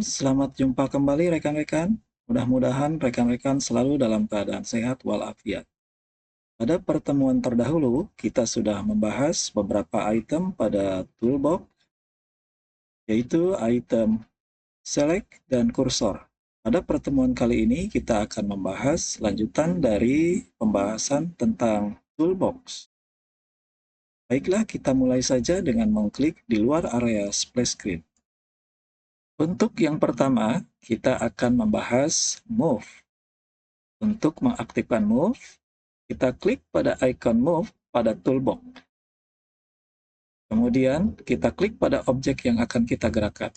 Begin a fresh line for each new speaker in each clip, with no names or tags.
selamat jumpa kembali rekan-rekan. Mudah-mudahan rekan-rekan selalu dalam keadaan sehat walafiat. Pada pertemuan terdahulu, kita sudah membahas beberapa item pada toolbox, yaitu item select dan cursor. Pada pertemuan kali ini, kita akan membahas lanjutan dari pembahasan tentang toolbox. Baiklah, kita mulai saja dengan mengklik di luar area splash screen. Untuk yang pertama, kita akan membahas move. Untuk mengaktifkan move, kita klik pada icon move pada toolbox. Kemudian, kita klik pada objek yang akan kita gerakkan.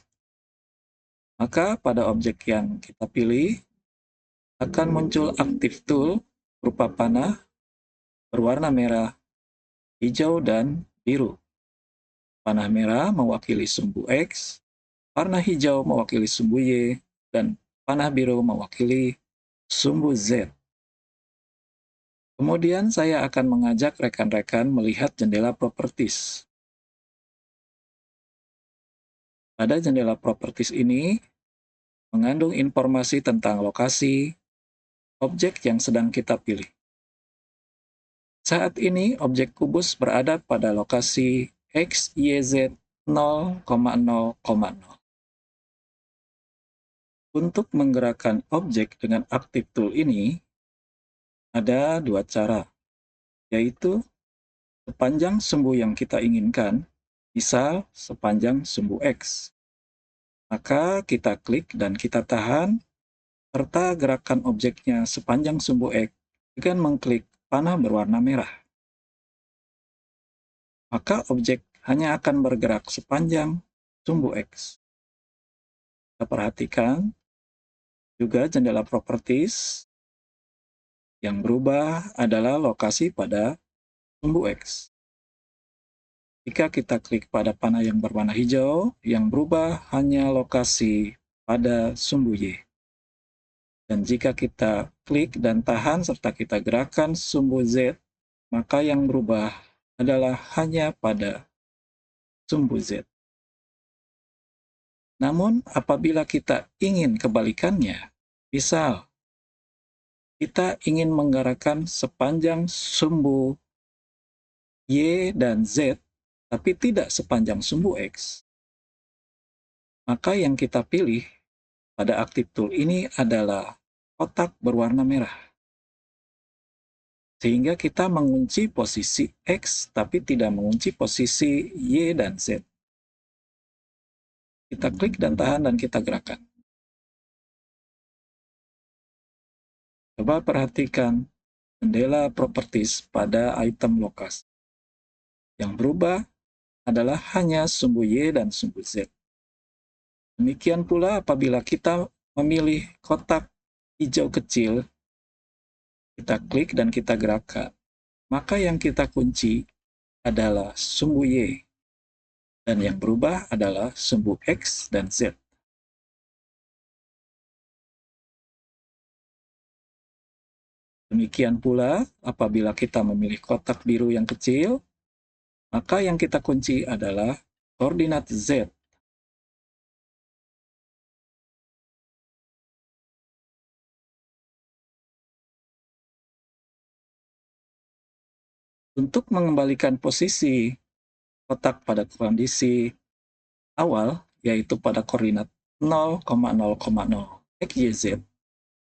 Maka pada objek yang kita pilih, akan muncul aktif tool berupa panah berwarna merah, hijau, dan biru. Panah merah mewakili sumbu X, warna hijau mewakili sumbu Y, dan panah biru mewakili sumbu Z. Kemudian saya akan mengajak rekan-rekan melihat jendela properties. Pada jendela properties ini mengandung informasi tentang lokasi objek yang sedang kita pilih. Saat ini objek kubus berada pada lokasi X, Y, Z 0,0,0. Untuk menggerakkan objek dengan aktif tool ini, ada dua cara, yaitu sepanjang sumbu yang kita inginkan, misal sepanjang sumbu X. Maka kita klik dan kita tahan, serta gerakan objeknya sepanjang sumbu X dengan mengklik panah berwarna merah. Maka objek hanya akan bergerak sepanjang sumbu X. Kita perhatikan juga jendela properties yang berubah adalah lokasi pada sumbu X. Jika kita klik pada panah yang berwarna hijau, yang berubah hanya lokasi pada sumbu Y. Dan jika kita klik dan tahan serta kita gerakan sumbu Z, maka yang berubah adalah hanya pada sumbu Z. Namun, apabila kita ingin kebalikannya, misal kita ingin menggerakkan sepanjang sumbu Y dan Z, tapi tidak sepanjang sumbu X, maka yang kita pilih pada aktif tool ini adalah kotak berwarna merah. Sehingga kita mengunci posisi X, tapi tidak mengunci posisi Y dan Z. Kita klik dan tahan dan kita gerakan. Coba perhatikan jendela properties pada item lokasi. Yang berubah adalah hanya sumbu Y dan sumbu Z. Demikian pula apabila kita memilih kotak hijau kecil, kita klik dan kita gerakan, maka yang kita kunci adalah sumbu Y, dan yang berubah adalah sumbu X dan Z. Demikian pula apabila kita memilih kotak biru yang kecil, maka yang kita kunci adalah koordinat Z. Untuk mengembalikan posisi kotak pada kondisi awal, yaitu pada koordinat 0,0,0 XYZ,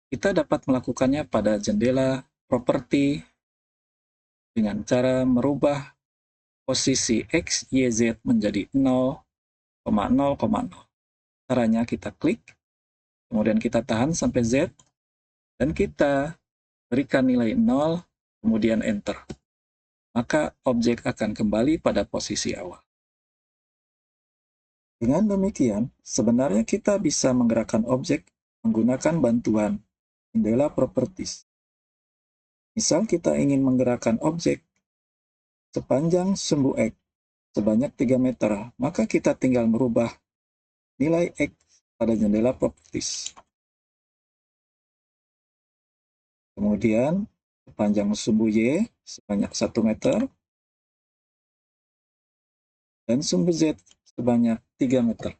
kita dapat melakukannya pada jendela properti dengan cara merubah posisi X, Y, Z menjadi 0,0,0. Caranya kita klik, kemudian kita tahan sampai Z, dan kita berikan nilai 0, kemudian Enter. Maka objek akan kembali pada posisi awal. Dengan demikian, sebenarnya kita bisa menggerakkan objek menggunakan bantuan jendela properties. Misal kita ingin menggerakkan objek sepanjang sumbu X sebanyak 3 meter, maka kita tinggal merubah nilai X pada jendela properties. Kemudian, sepanjang sumbu Y sebanyak 1 meter, dan sumbu Z sebanyak 3 meter.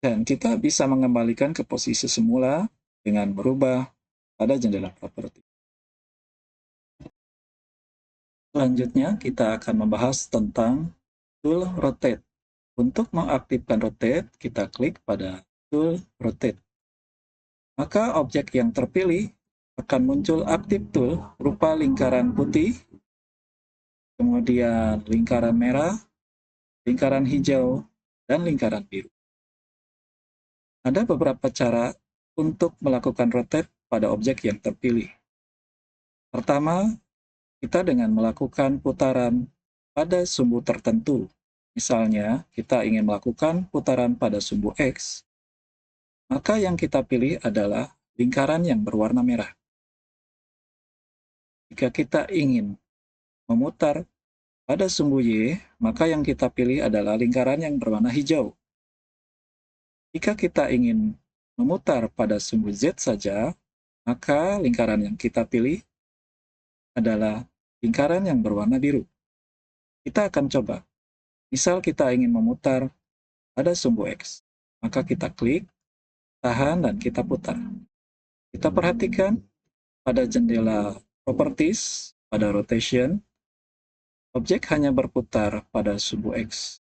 Dan kita bisa mengembalikan ke posisi semula dengan merubah pada jendela properti. Selanjutnya, kita akan membahas tentang tool rotate. Untuk mengaktifkan rotate, kita klik pada tool rotate. Maka objek yang terpilih akan muncul aktif tool berupa lingkaran putih, kemudian lingkaran merah, lingkaran hijau, dan lingkaran biru. Ada beberapa cara untuk melakukan rotate pada objek yang terpilih. Pertama, kita dengan melakukan putaran pada sumbu tertentu. Misalnya, kita ingin melakukan putaran pada sumbu X, maka yang kita pilih adalah lingkaran yang berwarna merah. Jika kita ingin memutar pada sumbu Y, maka yang kita pilih adalah lingkaran yang berwarna hijau. Jika kita ingin memutar pada sumbu Z saja, maka lingkaran yang kita pilih adalah lingkaran yang berwarna biru. Kita akan coba. Misal kita ingin memutar pada sumbu X, maka kita klik, tahan, dan kita putar. Kita perhatikan pada jendela properties, pada rotation, objek hanya berputar pada sumbu X.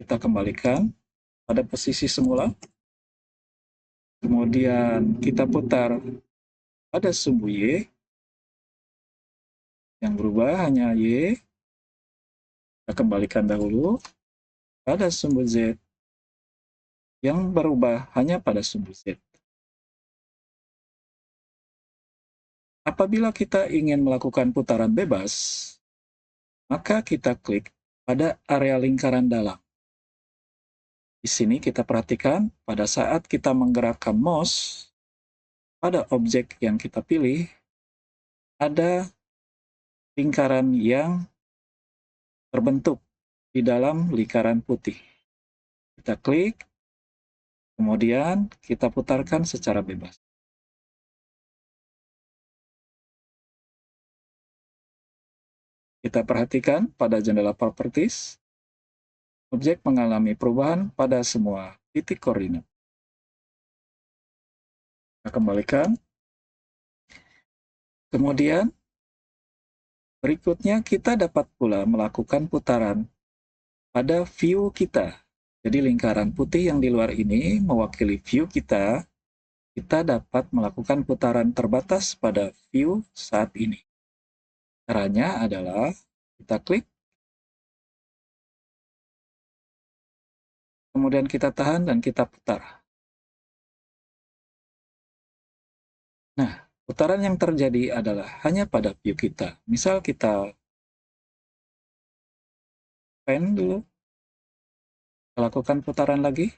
Kita kembalikan pada posisi semula, kemudian kita putar pada sumbu Y, yang berubah hanya Y, kita kembalikan dahulu pada sumbu Z, yang berubah hanya pada sumbu Z. Apabila kita ingin melakukan putaran bebas, maka kita klik pada area lingkaran dalam. Di sini kita perhatikan pada saat kita menggerakkan mouse pada objek yang kita pilih, ada lingkaran yang terbentuk di dalam lingkaran putih. Kita klik, kemudian kita putarkan secara bebas. Kita perhatikan pada jendela properties, objek mengalami perubahan pada semua titik koordinat. Kita kembalikan. Kemudian, berikutnya kita dapat pula melakukan putaran pada view kita. Jadi lingkaran putih yang di luar ini mewakili view kita. Kita dapat melakukan putaran terbatas pada view saat ini. Caranya adalah kita klik, kemudian kita tahan dan kita putar. Nah, putaran yang terjadi adalah hanya pada view kita. Misal kita pen dulu, lakukan putaran lagi.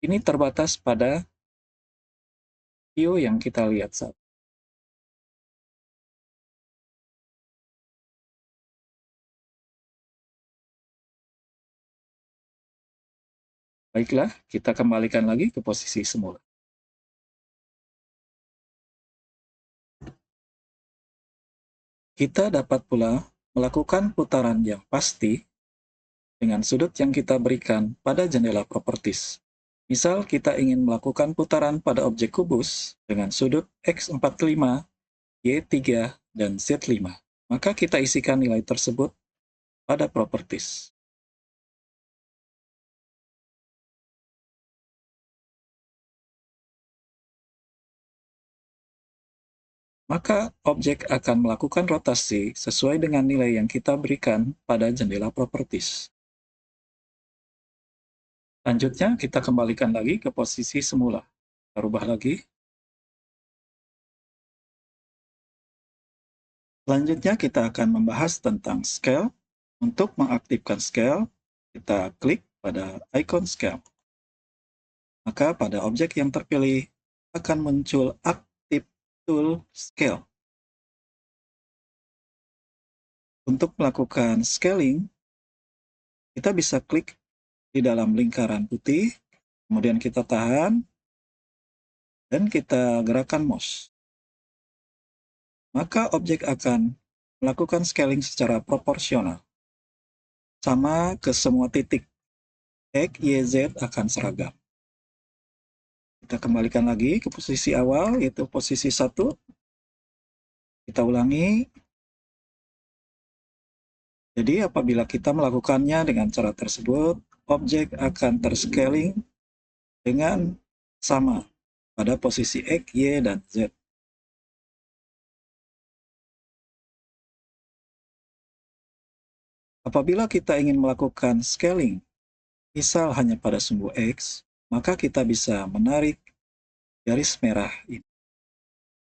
Ini terbatas pada view yang kita lihat saat. Baiklah, kita kembalikan lagi ke posisi semula. Kita dapat pula melakukan putaran yang pasti dengan sudut yang kita berikan pada jendela properties. Misal kita ingin melakukan putaran pada objek kubus dengan sudut X45, Y3, dan Z5. Maka kita isikan nilai tersebut pada properties. Maka objek akan melakukan rotasi sesuai dengan nilai yang kita berikan pada jendela properties. Selanjutnya, kita kembalikan lagi ke posisi semula. Kita rubah lagi. Selanjutnya, kita akan membahas tentang scale. Untuk mengaktifkan scale, kita klik pada icon scale. Maka pada objek yang terpilih akan muncul aktif tool scale. Untuk melakukan scaling, kita bisa klik di dalam lingkaran putih, kemudian kita tahan, dan kita gerakkan mouse. Maka objek akan melakukan scaling secara proporsional, sama ke semua titik X, Y, Z akan seragam. Kita kembalikan lagi ke posisi awal, yaitu posisi 1. Kita ulangi. Jadi apabila kita melakukannya dengan cara tersebut, objek akan terscaling dengan sama pada posisi X, Y, dan Z. Apabila kita ingin melakukan scaling, misal hanya pada sumbu X, maka kita bisa menarik garis merah ini.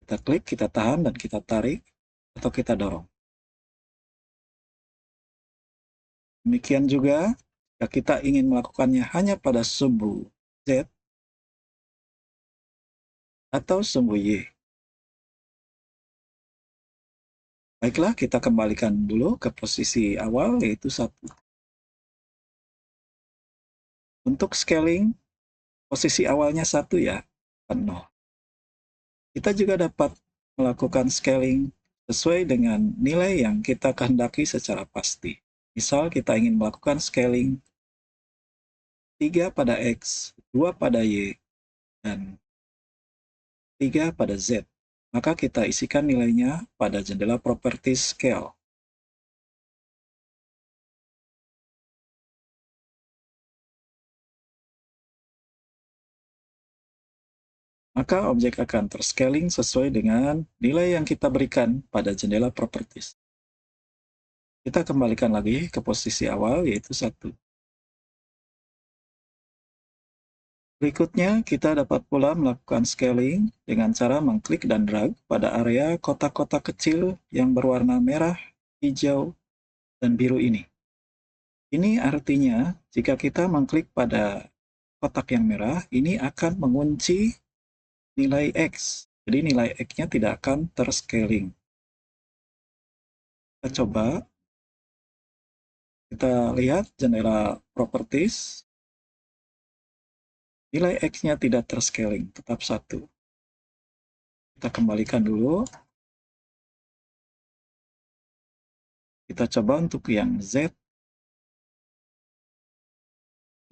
Kita klik, kita tahan, dan kita tarik, atau kita dorong. Demikian juga, jika kita ingin melakukannya hanya pada sumbu Z atau sumbu Y. Baiklah, kita kembalikan dulu ke posisi awal, yaitu 1. Untuk scaling, posisi awalnya 1 ya, penuh. Kita juga dapat melakukan scaling sesuai dengan nilai yang kita kehendaki secara pasti. Misal kita ingin melakukan scaling 3 pada X, 2 pada Y, dan 3 pada Z. Maka kita isikan nilainya pada jendela Properties Scale. Maka objek akan terscaling sesuai dengan nilai yang kita berikan pada jendela Properties. Kita kembalikan lagi ke posisi awal, yaitu 1. Berikutnya, kita dapat pula melakukan scaling dengan cara mengklik dan drag pada area kotak-kotak kecil yang berwarna merah, hijau, dan biru ini. Ini artinya, jika kita mengklik pada kotak yang merah, ini akan mengunci nilai X. Jadi nilai X-nya tidak akan terscaling. Kita coba. Kita lihat jendela Properties. Nilai X-nya tidak terscaling, tetap 1. Kita kembalikan dulu. Kita coba untuk yang Z.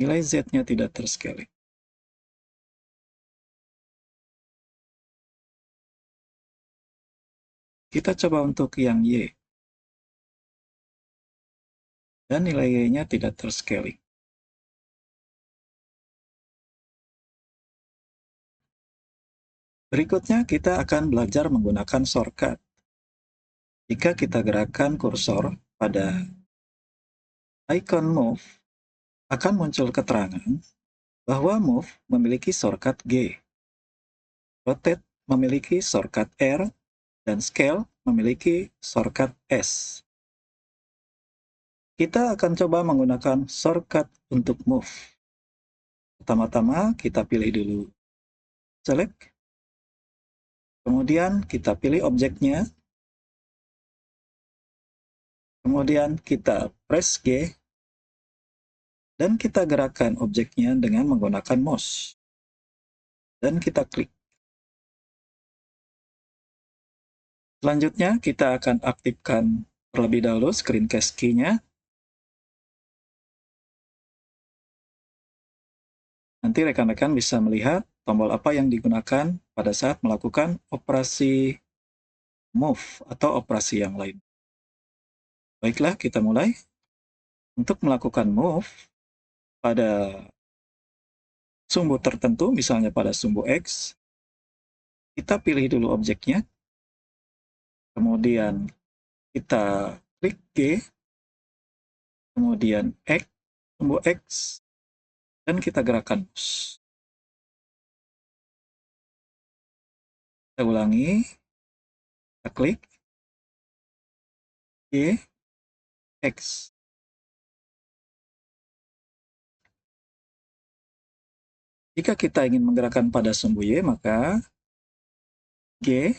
Nilai Z-nya tidak terscaling. Kita coba untuk yang Y. Dan nilai Y-nya tidak terscaling. Berikutnya kita akan belajar menggunakan shortcut. Jika kita gerakkan kursor pada icon Move, akan muncul keterangan bahwa Move memiliki shortcut G, Rotate memiliki shortcut R, dan Scale memiliki shortcut S. Kita akan coba menggunakan shortcut untuk Move. Pertama-tama kita pilih dulu Select, kemudian kita pilih objeknya, kemudian kita press G, dan kita gerakkan objeknya dengan menggunakan mouse. Dan kita klik. Selanjutnya, kita akan aktifkan terlebih dahulu screencast key-nya. Nanti rekan-rekan bisa melihat tombol apa yang digunakan pada saat melakukan operasi move atau operasi yang lain. Baiklah, kita mulai. Untuk melakukan move pada sumbu tertentu, misalnya pada sumbu X, kita pilih dulu objeknya, kemudian kita klik G, kemudian X, sumbu X, dan kita gerakkan mouse. Kita ulangi, kita klik G, X. Jika kita ingin menggerakkan pada sumbu Y, maka G,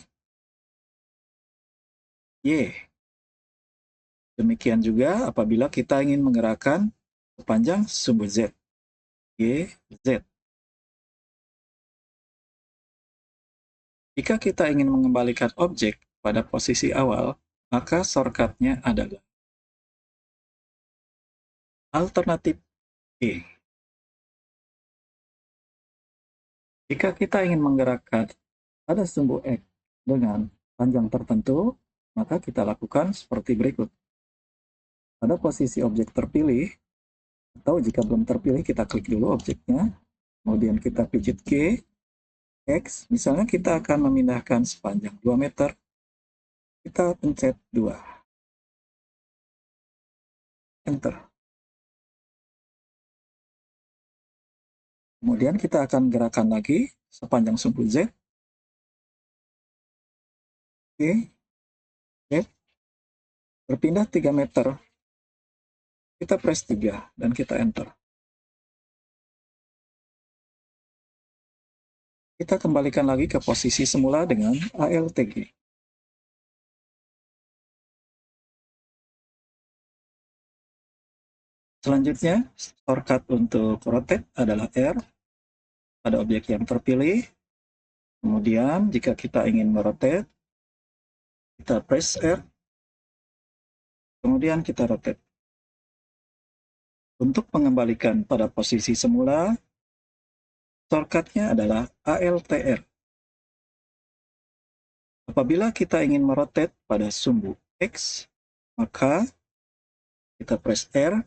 Y. Demikian juga apabila kita ingin menggerakkan sepanjang sumbu Z, G, Z. Jika kita ingin mengembalikan objek pada posisi awal, maka shortcut-nya adalah alternatif E. Jika kita ingin menggerakkan pada sumbu X dengan panjang tertentu, maka kita lakukan seperti berikut. Pada posisi objek terpilih, atau jika belum terpilih, kita klik dulu objeknya, kemudian kita pijit G, X, misalnya kita akan memindahkan sepanjang 2 meter, kita pencet 2, Enter. Kemudian kita akan gerakan lagi sepanjang sumbu Z, G, Z, berpindah 3 meter, kita press 3 dan kita enter. Kita kembalikan lagi ke posisi semula dengan ALTG. Selanjutnya, shortcut untuk rotate adalah R pada objek yang terpilih. Kemudian, jika kita ingin merotate, kita press R, kemudian kita rotate. Untuk mengembalikan pada posisi semula, shortcutnya adalah ALTR. Apabila kita ingin merotate pada sumbu X, maka kita press R,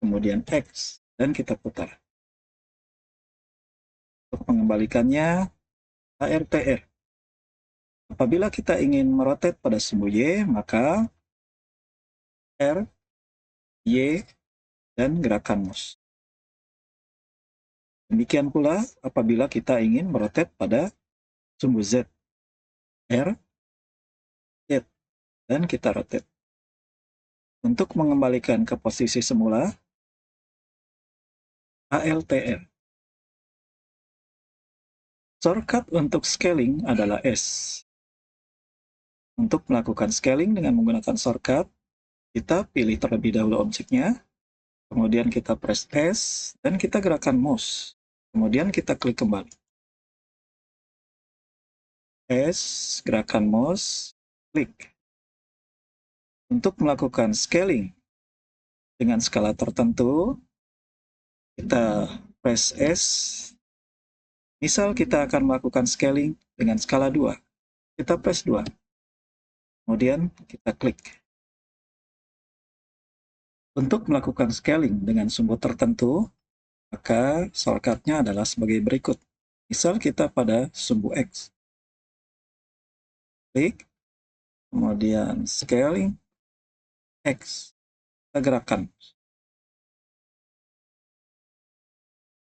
kemudian X, dan kita putar. Untuk mengembalikannya, ARTR. Apabila kita ingin merotate pada sumbu Y, maka R, Y, dan gerakan mouse. Demikian pula apabila kita ingin merotate pada sumbu Z, R, Z, dan kita rotate. Untuk mengembalikan ke posisi semula, ALTR. Shortcut untuk scaling adalah S. Untuk melakukan scaling dengan menggunakan shortcut, kita pilih terlebih dahulu objeknya, kemudian kita press S, dan kita gerakan mouse. Kemudian kita klik kembali. S, gerakan mouse, klik. Untuk melakukan scaling dengan skala tertentu, kita press S. Misal kita akan melakukan scaling dengan skala 2. Kita press 2. Kemudian kita klik. Untuk melakukan scaling dengan sumbu tertentu, maka shortcutnya adalah sebagai berikut. Misal kita pada sumbu X. Klik, kemudian scaling X. Kita gerakan.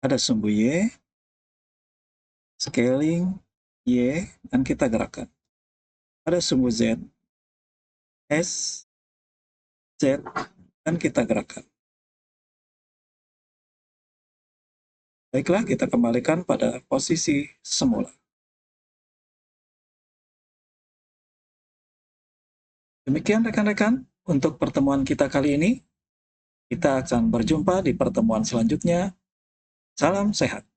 Ada sumbu Y, scaling Y, dan kita gerakan. Ada sumbu Z, S, Z, dan kita gerakan. Baiklah, kita kembalikan pada posisi semula. Demikian rekan-rekan, untuk pertemuan kita kali ini. Kita akan berjumpa di pertemuan selanjutnya. Salam sehat.